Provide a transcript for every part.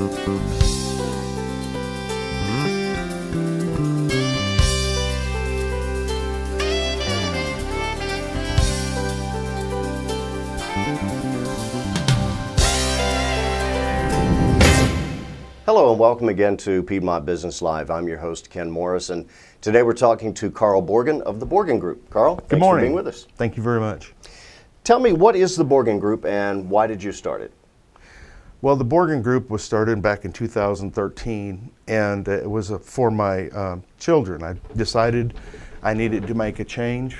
Hello and welcome again to Piedmont Business Live. I'm your host, Ken Morris, and today we're talking to Karl Borgen of the Borgen Group. Karl, Good thanks morning. for being with us. Thank you very much. Tell me, what is the Borgen Group and why did you start it? Well, the Borgen Group was started back in 2013, and it was for my children. I decided I needed to make a change,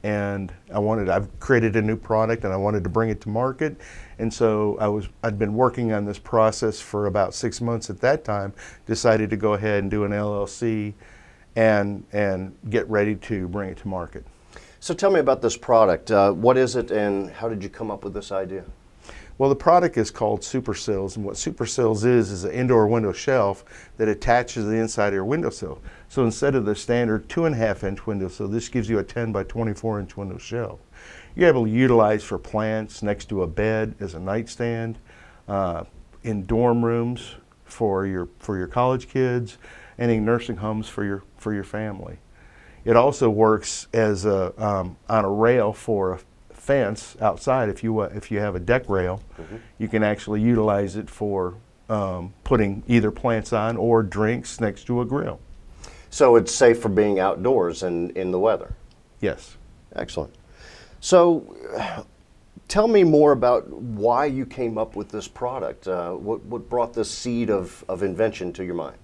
and I've created a new product and I wanted to bring it to market. And so I'd been working on this process for about 6 months at that time, decided to go ahead and do an LLC and get ready to bring it to market. So tell me about this product. What is it and how did you come up with this idea? Well, the product is called Sills, and what Sills is an indoor window shelf that attaches the inside of your windowsill. So instead of the standard 2.5-inch windowsill, this gives you a 10 by 24-inch window shelf. You're able to utilize for plants next to a bed as a nightstand, in dorm rooms for your college kids, and in nursing homes for your family. It also works as on a rail for a fence outside. If you have a deck rail, you can actually utilize it for putting either plants on or drinks next to a grill. So it's safe for being outdoors and in the weather? Yes. Excellent. So tell me more about why you came up with this product. What brought this seed of invention to your mind?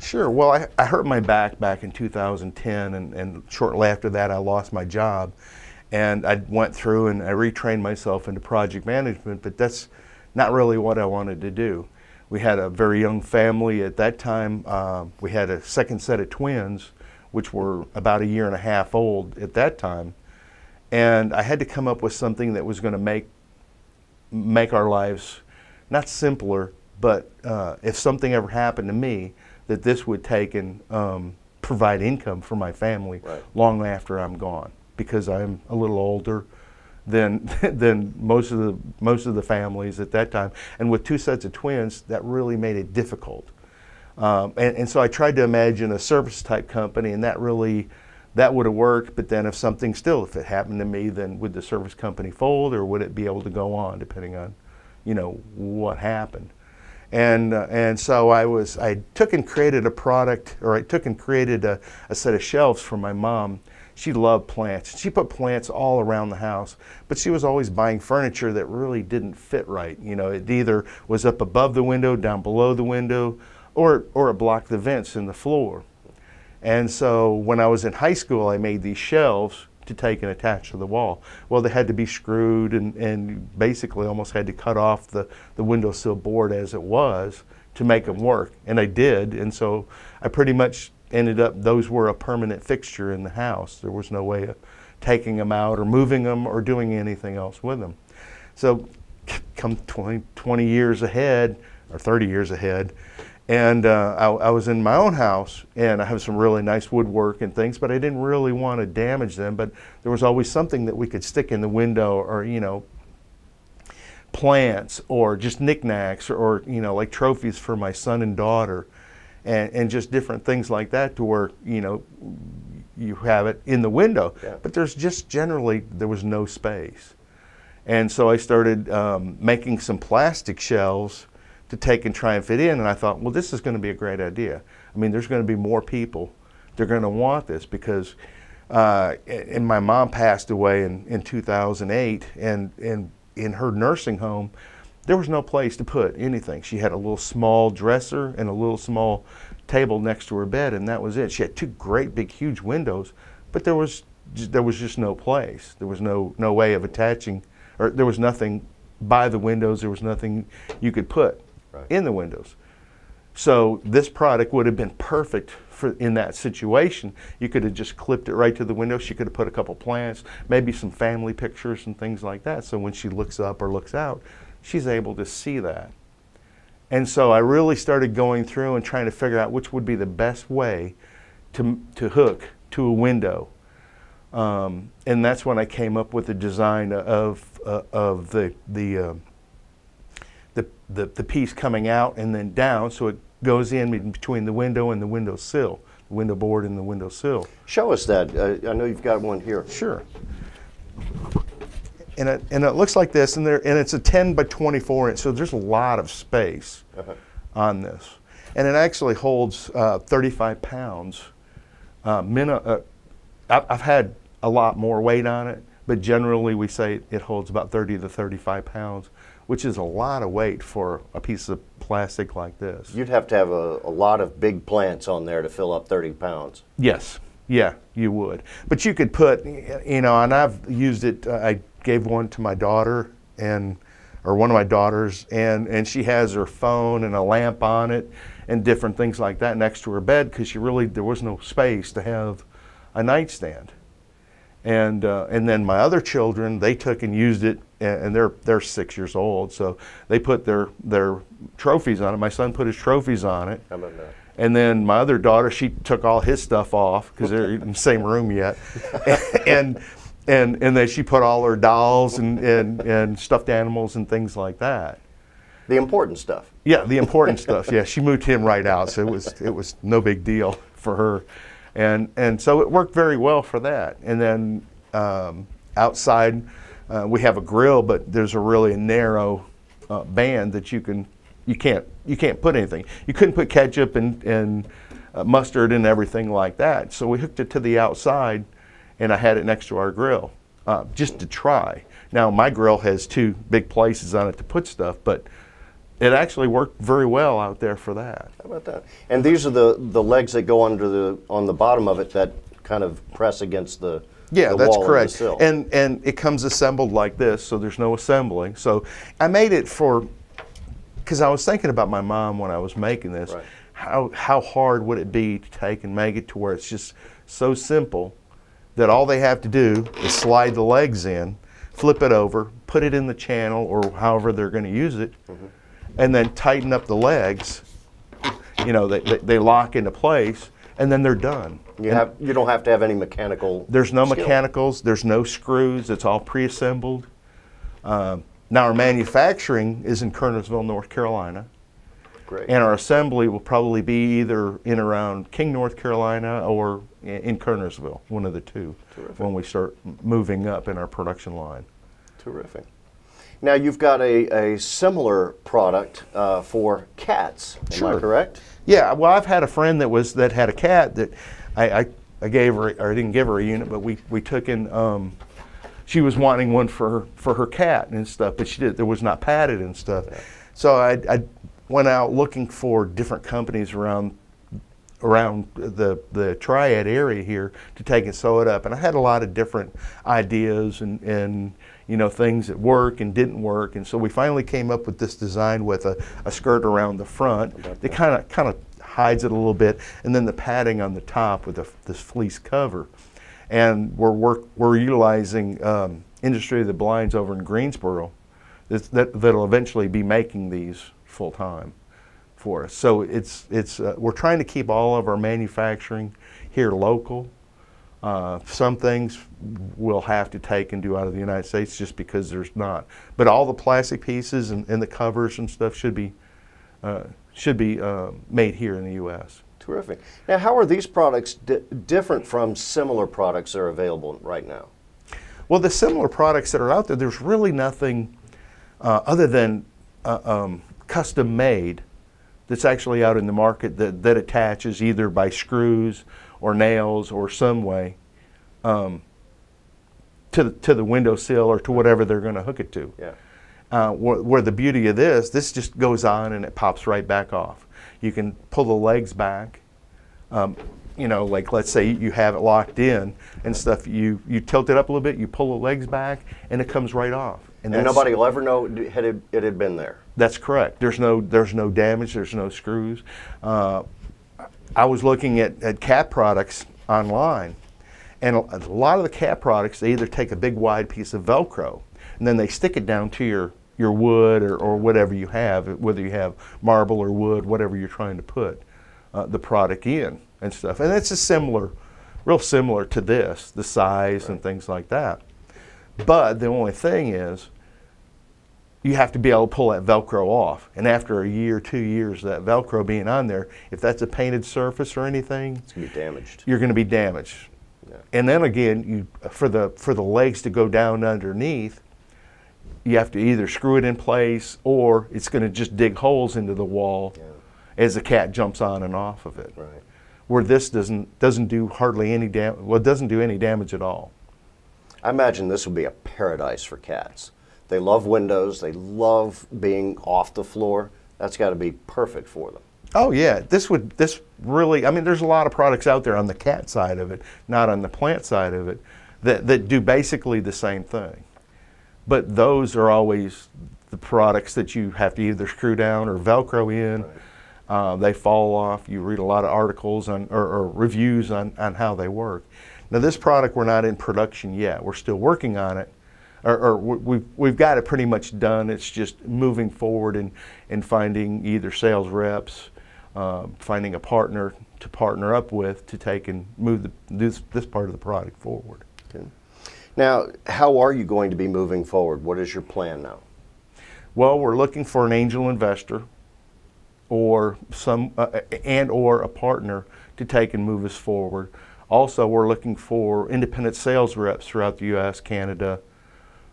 Sure. Well, I hurt my back in 2010, and shortly after that I lost my job. And I went through and I retrained myself into project management, but that's not really what I wanted to do. We had a very young family at that time. We had a second set of twins, which were about 1.5 years old at that time. And I had to come up with something that was going to make our lives not simpler, but if something ever happened to me, that this would take and provide income for my family long after I'm gone, because I'm a little older than most of the families at that time, and with 2 sets of twins, that really made it difficult. And so I tried to imagine a service type company, and that would have worked. But then if it happened to me, then would the service company fold, or would it be able to go on, depending on, what happened? And so I took and created a product, or I took and created a set of shelves for my mom. She loved plants. She put plants all around the house, but she was always buying furniture that really didn't fit right. It either was up above the window, down below the window, or it blocked the vents in the floor. And so when I was in high school, I made these shelves to take and attach to the wall. Well, they had to be screwed and basically almost had to cut off the windowsill board as it was to make them work. And I did, and so I pretty much ended up, those were a permanent fixture in the house. There was no way of taking them out or moving them or doing anything else with them. So come 20 years ahead, or 30 years ahead, and I was in my own house, and I have some really nice woodwork and things, but I didn't really want to damage them. But there was always something that we could stick in the window, or plants, or just knickknacks, or like trophies for my son and daughter, and just different things like that, to where you have it in the window. Yeah. But there was no space, and so I started making some plastic shelves to take and try and fit in, and I thought, well, this is going to be a great idea. I mean, there's going to be more people. They're going to want this, because and my mom passed away in 2008, and in her nursing home, there was no place to put anything. She had a little small dresser and a little small table next to her bed, and that was it. She had 2 great big huge windows, but there was just no place. There was no way of attaching, or there was nothing by the windows. There was nothing you could put in the windows. So this product would have been perfect in that situation. You could have just clipped it right to the window. She could have put a couple plants, maybe some family pictures and things like that. So when she looks up or looks out, she's able to see that. And so I really started going through and trying to figure out which would be the best way to hook to a window. And that's when I came up with the design of the the piece coming out and then down, so it goes in between the window and the window sill, the window board and the window sill. Show us that. I know you've got one here. Sure. And it looks like this, and it's a 10 by 24 inch, so there's a lot of space on this. And it actually holds 35 pounds. I've had a lot more weight on it, but generally we say it holds about 30 to 35 pounds, which is a lot of weight for a piece of plastic like this. You'd have to have a lot of big plants on there to fill up 30 pounds. Yes, yeah, you would. But you could put, and I've used it, I gave one to my daughter, or one of my daughters, and she has her phone and a lamp on it and different things like that next to her bed, because there was no space to have a nightstand. And then my other children, they took and used it, and they're 6 years old, so they put their trophies on it. My son put his trophies on it. How about that? And then my other daughter, she took all his stuff off, because they're in the same room yet. and then she put all her dolls and stuffed animals and things like that. The important stuff. Yeah, the important stuff. Yeah, she moved him right out, so it was no big deal for her. And so it worked very well for that. And then outside, we have a grill, but there's a really narrow band that you can't put anything. You couldn't put ketchup and mustard and everything like that. So we hooked it to the outside, and I had it next to our grill just to try. Now my grill has 2 big places on it to put stuff, but it actually worked very well out there for that. How about that? And these are the legs that go on the bottom of it that kind of press against the Yeah, that's wall correct. of the sill. And it comes assembled like this, so there's no assembling. So I made it because I was thinking about my mom when I was making this. Right. How hard would it be to take and make it to where it's just so simple that all they have to do is slide the legs in, flip it over, put it in the channel or however they're going to use it, and then tighten up the legs. You know, they lock into place, and then they're done. You don't have to have any mechanical. There's no skill. mechanicals. There's no screws. It's all pre-assembled. Now our manufacturing is in Kernersville, North Carolina. Great. And our assembly will probably be either in around King, North Carolina, or in Kernersville, one of the two. Terrific. When we start moving up in our production line. Terrific. Now you've got a similar product for cats. Am I correct? Yeah. Well, I've had a friend that had a cat that I gave her, or I didn't give her a unit, but we took in. She was wanting one for her cat and stuff, but there was not padded and stuff. Yeah. So I went out looking for different companies around the Triad area here to take and sew it up, and I had a lot of different ideas and you know, things that work and didn't work, and so we finally came up with this design with a skirt around the front that kind of hides it a little bit, and then the padding on the top with this fleece cover. And we're utilizing Industry of the Blinds over in Greensboro that'll eventually be making these full time for us. So we're trying to keep all of our manufacturing here local. Some things we'll have to take and do out of the United States just because there's not. But all the plastic pieces and the covers and stuff should be made here in the U.S. Terrific. Now, how are these products different from similar products that are available right now? Well, the similar products that are out there, there's really nothing other than custom made that's actually out in the market that attaches either by screws or nails or some way to the windowsill or to whatever they're going to hook it to. Yeah. Where the beauty of this just goes on and it pops right back off. You can pull the legs back. You know, like let's say you have it locked in and stuff. You tilt it up a little bit, you pull the legs back, and it comes right off. And nobody will ever know it had been there. That's correct. There's no damage. There's no screws. I was looking at cat products online, and a lot of the cat products, they either take a big wide piece of Velcro and then they stick it down to your wood or whatever you have, whether you have marble or wood, whatever you're trying to put the product in and stuff. And it's real similar to this, the size and things like that. But the only thing is, you have to be able to pull that Velcro off. And after a year, 2 years, that Velcro being on there, if that's a painted surface or anything, it's going to be damaged. You're going to be damaged. Yeah. And then again, for the legs to go down underneath, you have to either screw it in place or it's going to just dig holes into the wall as the cat jumps on and off of it. Right. Where this doesn't do hardly any damage. Well, it doesn't do any damage at all. I imagine this would be a paradise for cats. They love windows. They love being off the floor. That's got to be perfect for them. Oh yeah, this really. I mean, there's a lot of products out there on the cat side of it, not on the plant side of it, that do basically the same thing. But those are always the products that you have to either screw down or Velcro in. Right. They fall off. You read a lot of articles or reviews on how they work. Now this product, we're not in production yet. We're still working on it. Or we've got it pretty much done. It's just moving forward and finding either sales reps, finding a partner to partner up with to take and move this part of the product forward. Okay. Now, how are you going to be moving forward? What is your plan now? Well, we're looking for an angel investor or or a partner to take and move us forward. Also, we're looking for independent sales reps throughout the U.S., Canada,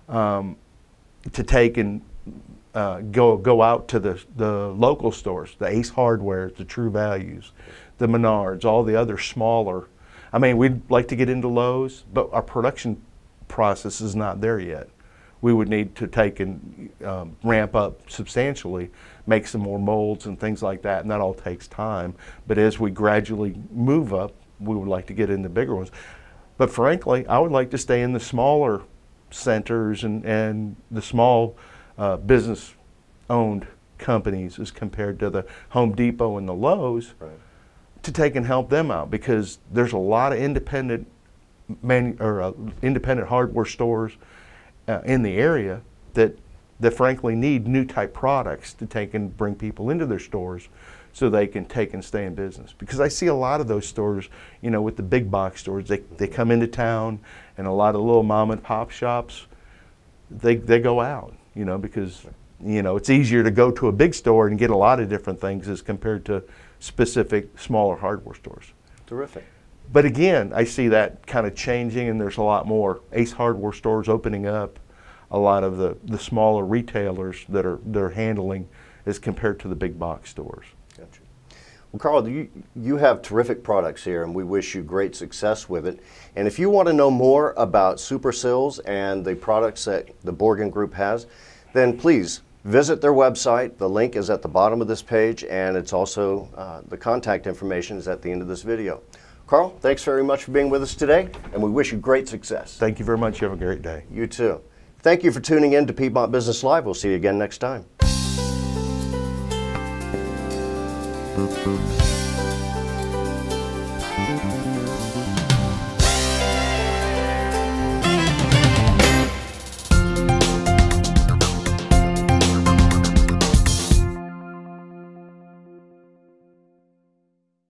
to take and go out to the local stores, the Ace Hardware, the True Values, the Menards, all the other smaller. I mean, we'd like to get into Lowe's, but our production process is not there yet. We would need to take and ramp up substantially, make some more molds and things like that, and that all takes time. But as we gradually move up, we would like to get into bigger ones. But frankly, I would like to stay in the smaller centers and the small business-owned companies as compared to the Home Depot and the Lowe's, right, to take and help them out, because there's a lot of independent hardware stores in the area that frankly need new type products to take and bring people into their stores so they can take and stay in business. Because I see a lot of those stores, you know, with the big box stores, they come into town, and a lot of little mom and pop shops, they go out, you know, because, you know, it's easier to go to a big store and get a lot of different things as compared to specific smaller hardware stores. Terrific. But again, I see that kind of changing, and there's a lot more Ace Hardware stores opening up, a lot of the smaller retailers that are handling as compared to the big box stores. Gotcha. Well, Karl, you have terrific products here, and we wish you great success with it. And if you want to know more about Super Sills and the products that the Borgen Group has, then please visit their website. The link is at the bottom of this page, and it's also the contact information is at the end of this video. Karl, thanks very much for being with us today, and we wish you great success. Thank you very much. You have a great day. You too. Thank you for tuning in to Piedmont Business Live. We'll see you again next time.